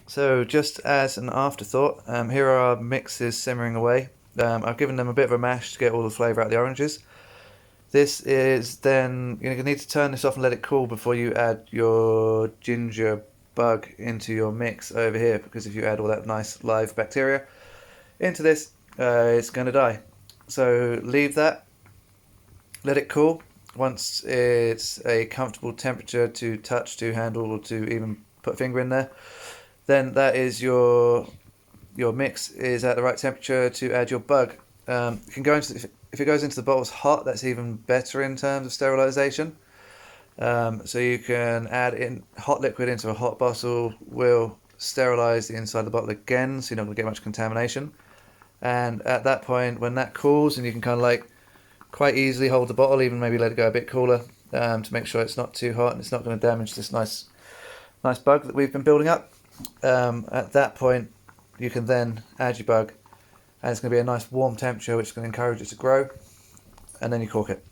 So just as an afterthought, here are our mixes simmering away. I've given them a bit of a mash to get all the flavour out of the oranges. This is then, you're going to need to turn this off and let it cool before you add your ginger bug into your mix over here, because if you add all that nice live bacteria into this, it's going to die. So leave that, let it cool. Once it's a comfortable temperature to touch, to handle, or to even put a finger in there, then that is your mix is at the right temperature to add your bug. You can go into if it goes into the bottles hot, that's even better in terms of sterilization. So you can add in hot liquid into a hot bottle, will sterilize the inside of the bottle again, so you're not going to get much contamination. And at that point, when that cools, and you can kind of like quite easily hold the bottle, even maybe let it go a bit cooler, to make sure it's not too hot and it's not going to damage this nice bug that we've been building up. At that point, you can then add your bug, and it's going to be a nice warm temperature which is going to encourage it to grow, and then you cork it.